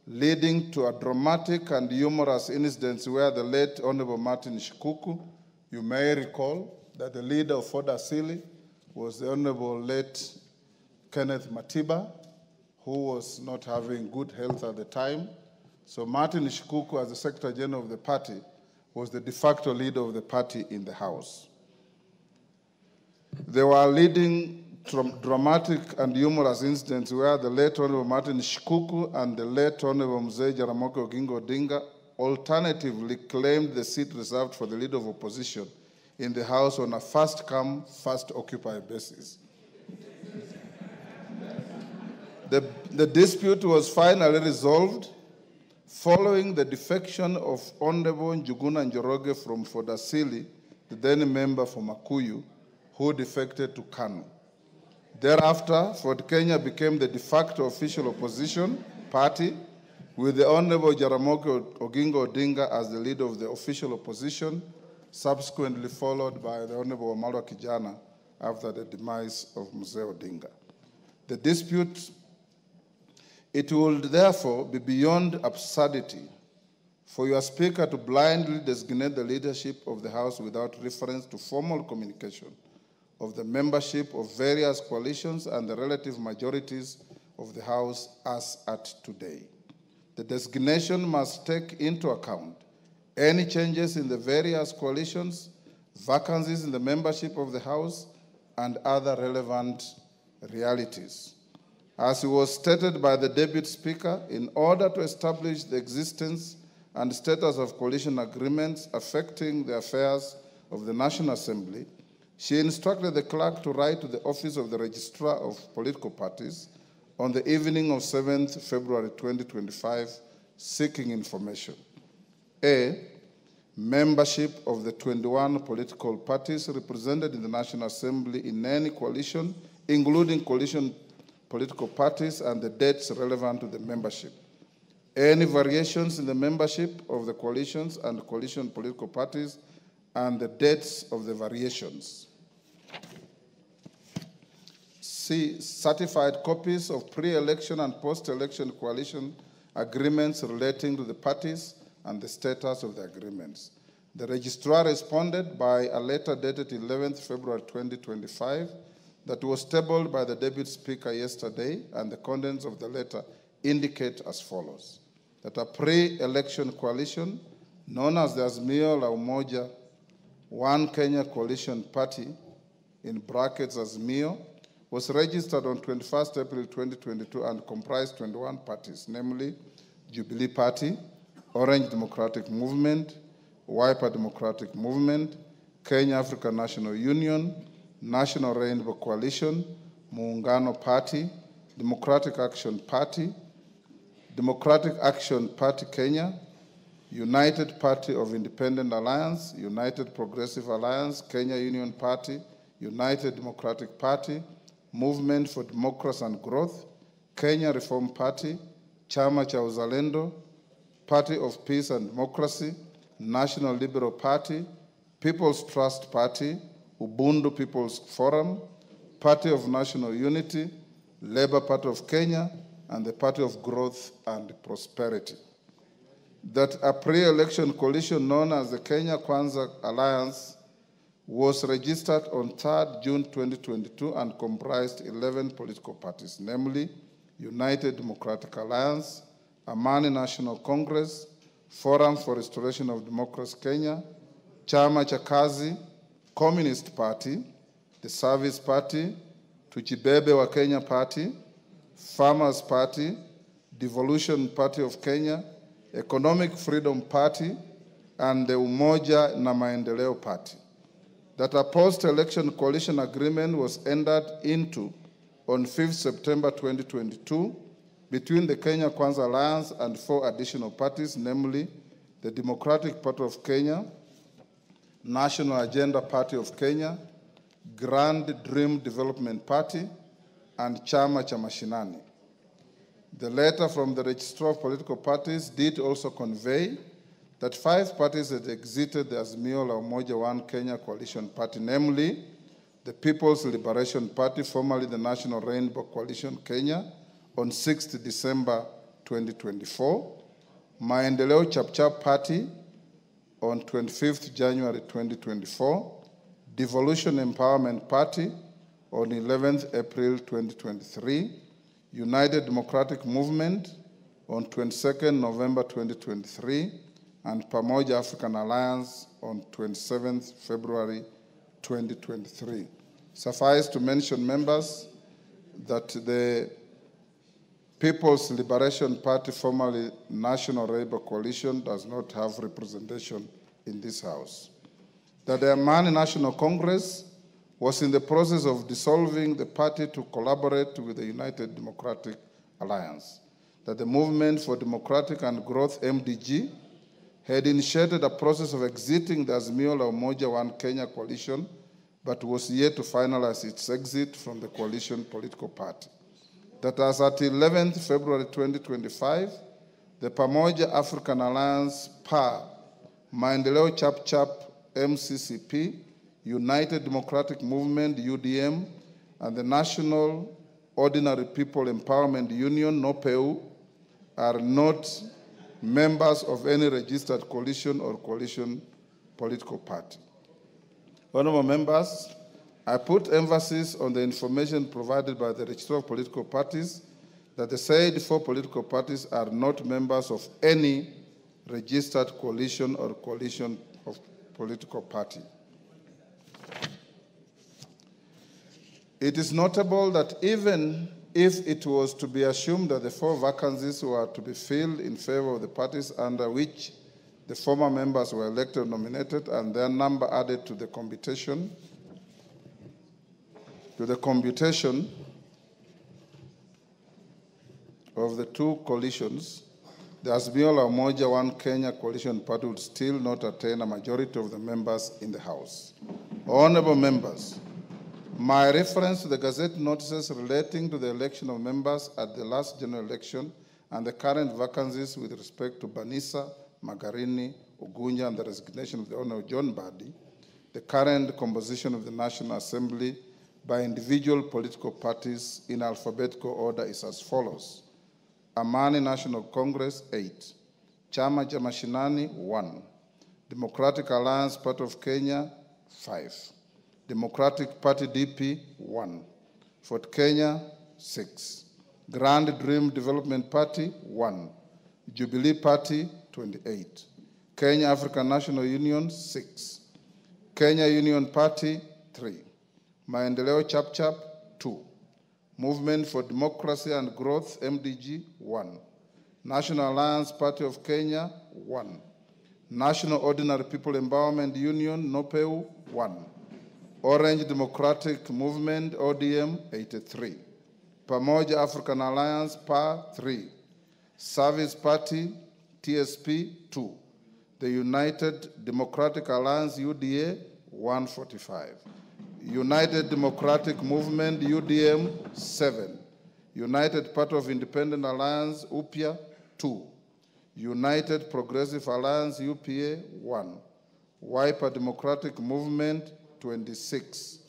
leading to a dramatic and humorous incident where the late Honorable Martin Shikuku, you may recall that the leader of Ford Asili was the Honorable late Kenneth Matiba, who was not having good health at the time. So Martin Shikuku, as the Secretary General of the party, was the de facto leader of the party in the House. They were leading dramatic and humorous incidents where the late Honorable Martin Shikuku and the late Honorable Mzee Jaramogi Oginga Odinga alternatively claimed the seat reserved for the leader of opposition in the House on a first-come, first-occupied basis. The dispute was finally resolved following the defection of Honorable Njuguna Njoroge from Fodasili, the then member for Makuyu, who defected to Kanu. Thereafter, Ford Kenya became the de facto official opposition party, with the Honorable Jaramogi Oginga Odinga as the leader of the official opposition, subsequently followed by the Honorable Wamalwa Kijana after the demise of Mzee Odinga. The dispute, it would therefore be beyond absurdity for your Speaker to blindly designate the leadership of the House without reference to formal communication of the membership of various coalitions and the relative majorities of the House as at today. The designation must take into account any changes in the various coalitions, vacancies in the membership of the House, and other relevant realities. As was stated by the Deputy Speaker, in order to establish the existence and status of coalition agreements affecting the affairs of the National Assembly, she instructed the clerk to write to the Office of the Registrar of Political Parties on the evening of 7th February 2025, seeking information. A, membership of the 21 political parties represented in the National Assembly in any coalition, including coalition political parties, and the dates relevant to the membership. Any variations in the membership of the coalitions and coalition political parties, and the dates of the variations. C, certified copies of pre-election and post-election coalition agreements relating to the parties and the status of the agreements. The registrar responded by a letter dated 11th February 2025 that was tabled by the Deputy Speaker yesterday, and the contents of the letter indicate as follows: that a pre-election coalition known as the Azimio la Umoja One Kenya Coalition Party, in brackets Azimio, was registered on 21st April 2022 and comprised 21 parties, namely Jubilee Party, Orange Democratic Movement, Wiper Democratic Movement, Kenya African National Union, National Rainbow Coalition, Muungano Party, Democratic Action Party, Democratic Action Party Kenya, United Party of Independent Alliance, United Progressive Alliance, Kenya Union Party, United Democratic Party, Movement for Democracy and Growth, Kenya Reform Party, Chama cha Uzalendo, Party of Peace and Democracy, National Liberal Party, People's Trust Party, Ubuntu People's Forum, Party of National Unity, Labour Party of Kenya, and the Party of Growth and Prosperity. That a pre-election coalition known as the Kenya Kwanza Alliance was registered on 3rd June 2022 and comprised 11 political parties, namely United Democratic Alliance, Amani National Congress, Forum for Restoration of Democracy Kenya, Chama cha Kazi, Communist Party, the Service Party, Tuchibebe wa Kenya Party, Farmers Party, Devolution Party of Kenya, Economic Freedom Party, and the Umoja na Maendeleo Party. That a post-election coalition agreement was entered into on 5th September 2022 between the Kenya Kwanza Alliance and 4 additional parties, namely the Democratic Party of Kenya, National Agenda Party of Kenya, Grand Dream Development Party, and Chama cha Mashinani. The letter from the Registrar of Political Parties did also convey that 5 parties had exited the Azimio la Umoja One Kenya Coalition Party, namely the People's Liberation Party, formerly the National Rainbow Coalition Kenya, on 6th December 2024, Maendeleo Chapchap Party on 25th January 2024, Devolution Empowerment Party on 11th April 2023, United Democratic Movement on 22nd November 2023, and Pamoja African Alliance on 27th February 2023. Suffice to mention, members, that the People's Liberation Party, formerly National Labour Coalition, does not have representation in this House. That the Amani National Congress was in the process of dissolving the party to collaborate with the United Democratic Alliance. That the Movement for Democratic and Growth, MDG, had initiated a process of exiting the Azimio la Umoja One Kenya coalition, but was yet to finalize its exit from the coalition political party. That as at 11th February 2025, the Pamoja African Alliance, PA, Maendeleo Chap-Chap, MCCP, United Democratic Movement, UDM, and the National Ordinary People Empowerment Union, NOPEU, are not members of any registered coalition or coalition political party. Honorable members, I put emphasis on the information provided by the Registrar of Political Parties that the said 4 political parties are not members of any registered coalition or coalition of political party. It is notable that even if it was to be assumed that the 4 vacancies were to be filled in favor of the parties under which the former members were elected or nominated and their number added to the computation of the 2 coalitions, the Azimio la Umoja One Kenya coalition party would still not attain a majority of the members in the House. Honorable members, my reference to the Gazette notices relating to the election of members at the last general election and the current vacancies with respect to Banisa, Magarini, Ugunya, and the resignation of the Honorable John Badi, the current composition of the National Assembly by individual political parties in alphabetical order is as follows. Amani National Congress, 8. Chama cha Mashinani, 1. Democratic Alliance, Party of Kenya, 5. Democratic Party, DP, 1. Fort Kenya, 6. Grand Dream Development Party, 1. Jubilee Party, 28. Kenya African National Union, 6. Kenya Union Party, 3. Maendeleo Chap-Chap, 2. Movement for Democracy and Growth, MDG, 1. National Alliance Party of Kenya, 1. National Ordinary People Empowerment Union, NOPEU, 1. Orange Democratic Movement, ODM, 83. Pamoja African Alliance, PA, 3. Service Party, TSP, 2. The United Democratic Alliance, UDA, 145. United Democratic Movement, UDM, 7. United Party of Independent Alliance, UPIA, 2. United Progressive Alliance, UPA, 1. Wiper Democratic Movement, 26.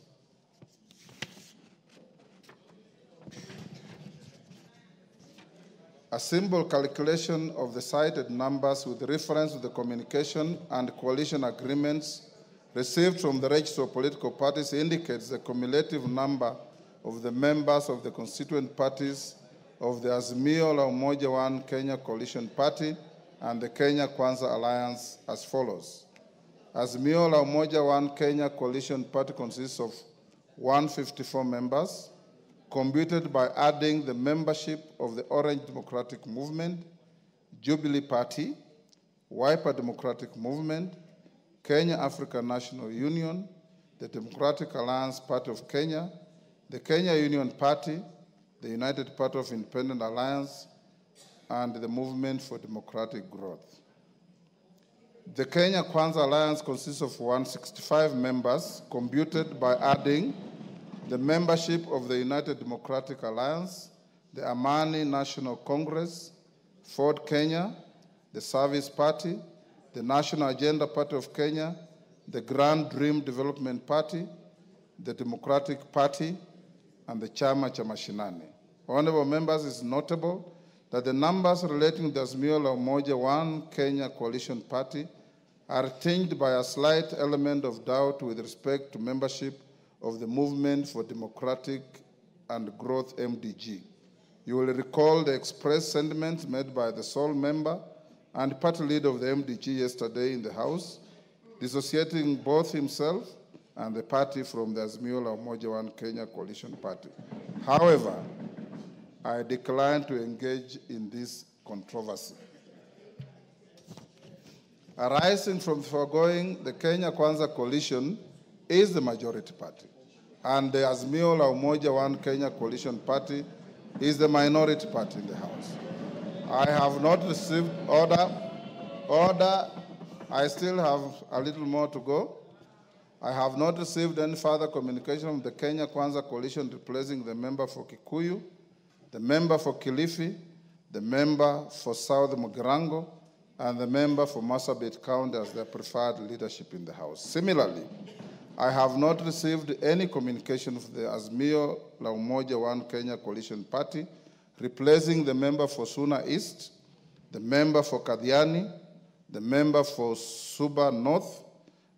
A simple calculation of the cited numbers with reference to the communication and coalition agreements received from the register of political parties indicates the cumulative number of the members of the constituent parties of the Azimio la Umoja One Kenya Coalition Party and the Kenya Kwanza Alliance as follows. Azimio la Umoja One Kenya Coalition Party consists of 154 members, computed by adding the membership of the Orange Democratic Movement, Jubilee Party, Wiper Democratic Movement, Kenya African National Union, the Democratic Alliance Party of Kenya, the Kenya Union Party, the United Party of Independent Alliance, and the Movement for Democratic Growth. The Kenya Kwanza Alliance consists of 165 members, computed by adding the membership of the United Democratic Alliance, the Amani National Congress, Ford Kenya, the Service Party, the National Agenda Party of Kenya, the Grand Dream Development Party, the Democratic Party, and the Chama cha Mashinani. Honorable members, it's notable that the numbers relating to the Azimio la Umoja One Kenya Coalition Party are tinged by a slight element of doubt with respect to membership of the Movement for Democratic and Growth, MDG. You will recall the expressed sentiments made by the sole member and party leader of the MDG yesterday in the House, dissociating both himself and the party from the Azimio la Umoja One Kenya Coalition Party. However, I decline to engage in this controversy. Arising from the foregoing, the Kenya Kwanza Coalition is the majority party, and the Azimio la Umoja One Kenya Coalition Party is the minority party in the House. I have not received order. I still have a little more to go. I have not received any further communication from the Kenya Kwanza Coalition replacing the member for Kikuyu, the member for Kilifi, the member for South Mugirango, and the member for Marsabit County as their preferred leadership in the House. Similarly, I have not received any communication from the Azimio la Umoja One Kenya Coalition Party replacing the member for Suna East, the member for Kadiani, the member for Suba North,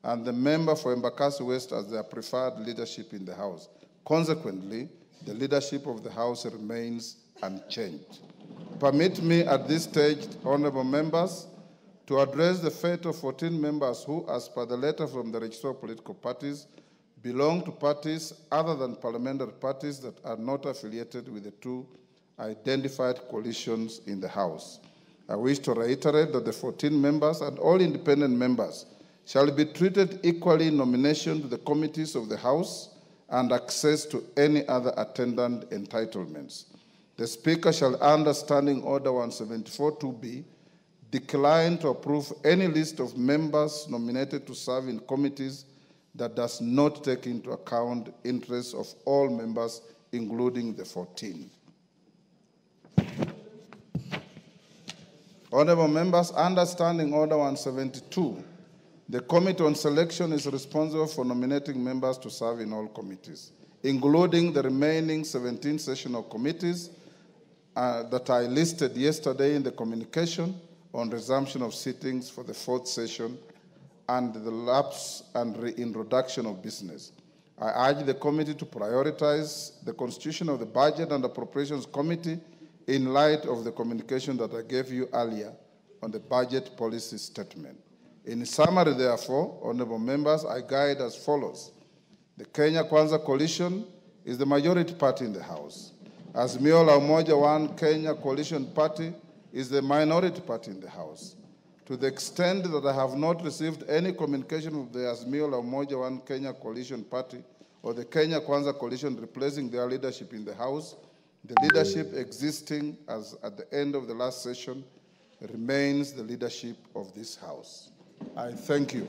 and the member for Embakasi West as their preferred leadership in the House. Consequently, the leadership of the House remains unchanged. Permit me at this stage, honorable members, to address the fate of 14 members who, as per the letter from the Registrar of Political Parties, belong to parties other than parliamentary parties that are not affiliated with the two identified coalitions in the House. I wish to reiterate that the 14 members and all independent members shall be treated equally in nomination to the committees of the House and access to any other attendant entitlements. The Speaker shall, under Standing Order 174-2B, decline to approve any list of members nominated to serve in committees that does not take into account interests of all members, including the 14. Honorable members, under Standing Order 172, the Committee on Selection is responsible for nominating members to serve in all committees, including the remaining 17 sessional committees that I listed yesterday in the communication on resumption of sittings for the 4th session and the lapse and reintroduction of business. I urge the committee to prioritize the constitution of the Budget and Appropriations Committee in light of the communication that I gave you earlier on the budget policy statement. In summary, therefore, honorable members, I guide as follows. The Kenya Kwanza Coalition is the majority party in the House. Azimio la Umoja One Kenya Coalition Party is the minority party in the House. To the extent that I have not received any communication from the Azimio la Umoja One Kenya Coalition Party or the Kenya Kwanza Coalition replacing their leadership in the House, the leadership existing as at the end of the last session remains the leadership of this House. I thank you.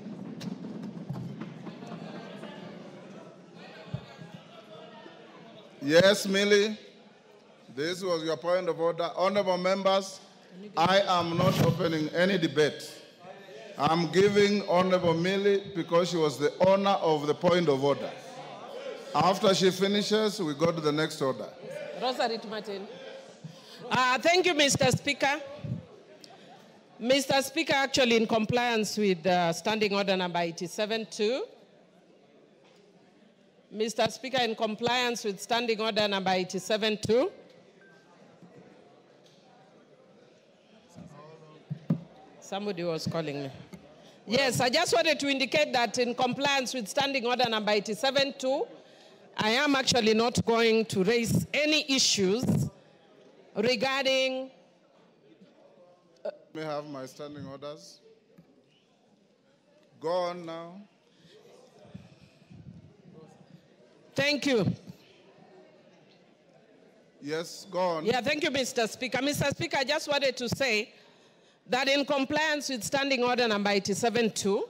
Yes, Millie, this was your point of order. Honorable members, I am not opening any debate. I'm giving Honorable Millie because she was the owner of the point of order. After she finishes, we go to the next order. Rosarit Martin. Thank you, Mr. Speaker. Mr. Speaker, actually in compliance with Standing Order number 87-2, Mr. Speaker, in compliance with Standing Order number 87-2, somebody was calling me. Yes, I just wanted to indicate that in compliance with Standing Order number 87-2, I am actually not going to raise any issues regarding... May I have my standing orders? Go on now. Thank you. Yes, go on. Yeah, thank you, Mr. Speaker. Mr. Speaker, I just wanted to say that in compliance with Standing Order number 87-2,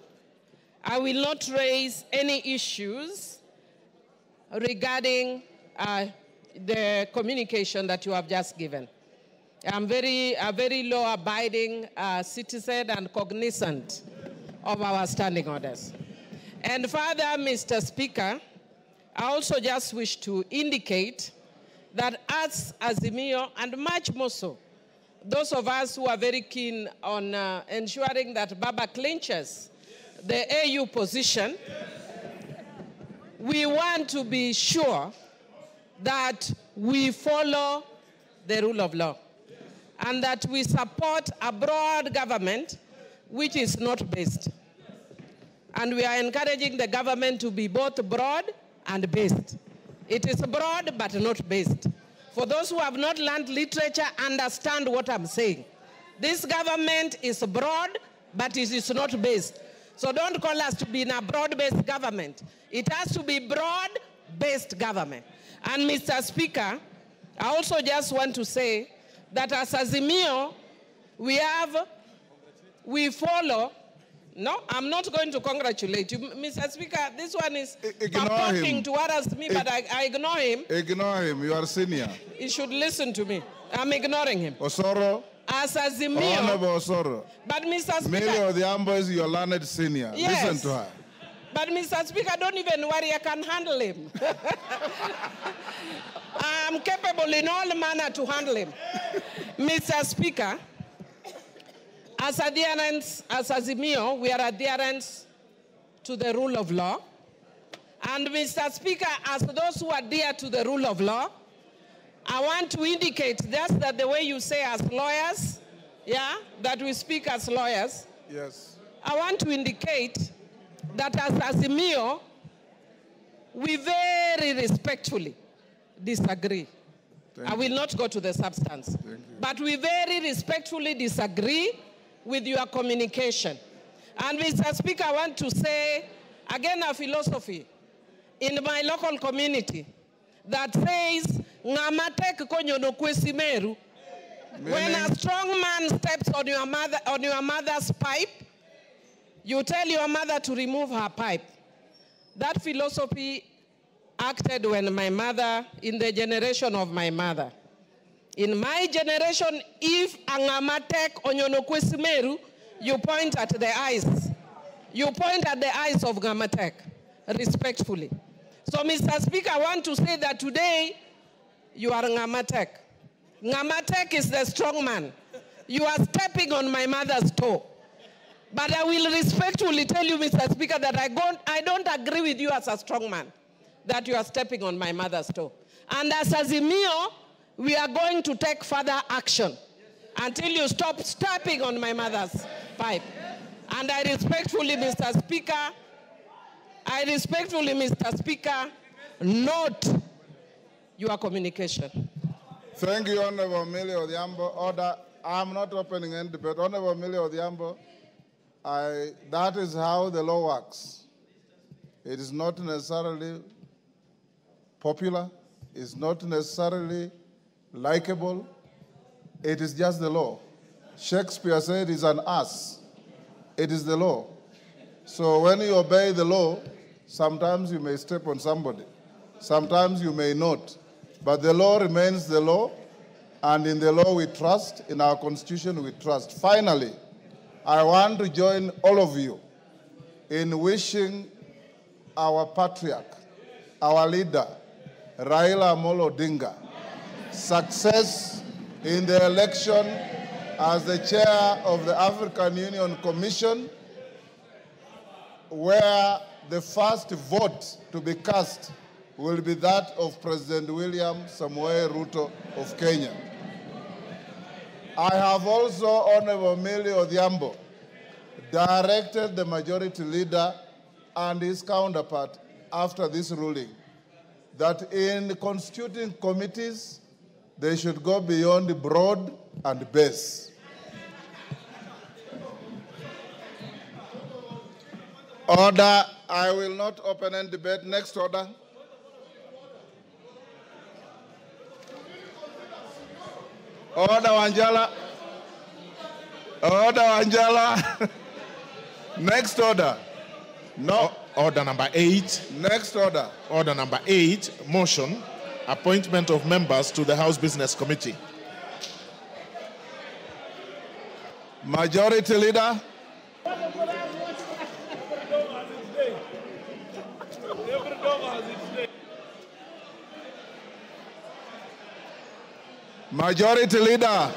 I will not raise any issues regarding the communication that you have just given. I'm a very law-abiding citizen and cognizant of our standing orders. And further, Mr. Speaker, I also just wish to indicate that as Azimio, and much more so, those of us who are very keen on ensuring that Baba clinches the AU position, we want to be sure that we follow the rule of law and that we support a broad government which is not based and we are encouraging the government to be both broad and based. It is broad but not based. For those who have not learned literature, understand what I'm saying. This government is broad, but it is not based. So don't call us to be in a broad-based government. It has to be broad-based government. And Mr. Speaker, I also just want to say that as Azimio, we follow. No, I'm not going to congratulate you. Mr. Speaker, this one is talking towards me, but I ignore him. Ignore him, you are senior. He should listen to me. I'm ignoring him. Osoro. As Azimio. Honorable Osoro. But Mr. Speaker. Mary Odhiambo is your learned senior. Yes. Listen to her. But Mr. Speaker, don't even worry, I can handle him. I'm capable in all manner to handle him. Mr. Speaker, as adherents, as Azimio, we are adherents to the rule of law. And Mr. Speaker, as those who adhere to the rule of law, I want to indicate just that the way you say as lawyers, yeah, that we speak as lawyers. Yes. I want to indicate that as Azimio, we very respectfully disagree. I will not go to the substance. But we very respectfully disagree with your communication. And Mr. Speaker, I want to say, again, a philosophy in my local community that says, Ngamatek konyono kwesimeru. When a strong man steps on your mother's pipe, you tell your mother to remove her pipe. That philosophy acted when my mother, in the generation of my mother. In my generation, if Angamatek Onyonokwesimeru, you point at the eyes. You point at the eyes of Ngamatek, respectfully. So, Mr. Speaker, I want to say that today, you are Ngamatek. Ngamatek is the strong man. You are stepping on my mother's toe. But I will respectfully tell you, Mr. Speaker, that I don't agree with you as a strong man, that you are stepping on my mother's toe. And as Azimio, we are going to take further action until you stop stepping on my mother's pipe. And I respectfully, Mr. Speaker, note your communication. Thank you, Honorable Millie Odhiambo. Order. I'm not opening any debate. Honorable Millie Odhiambo, that is how the law works. It is not necessarily popular. It's not necessarily likable. It is just the law. Shakespeare said it's an ass. It is the law. So when you obey the law, sometimes you may step on somebody. Sometimes you may not. But the law remains the law, and in the law we trust, in our constitution we trust. Finally, I want to join all of you in wishing our patriarch, our leader, Raila Amolo Odinga, success in the election as the chair of the African Union Commission, where the first vote to be cast will be that of President William Samoei Ruto of Kenya. I have also, Honorable Millie Odhiambo, directed the majority leader and his counterpart after this ruling that in constituting committees, they should go beyond broad and base. Order. I will not open any debate. Next order. Order, Wanjala. Order, Wanjala. Next order. No. Order number 8. Next order. Order number 8, motion, appointment of members to the House Business Committee. Majority Leader. Majority Leader.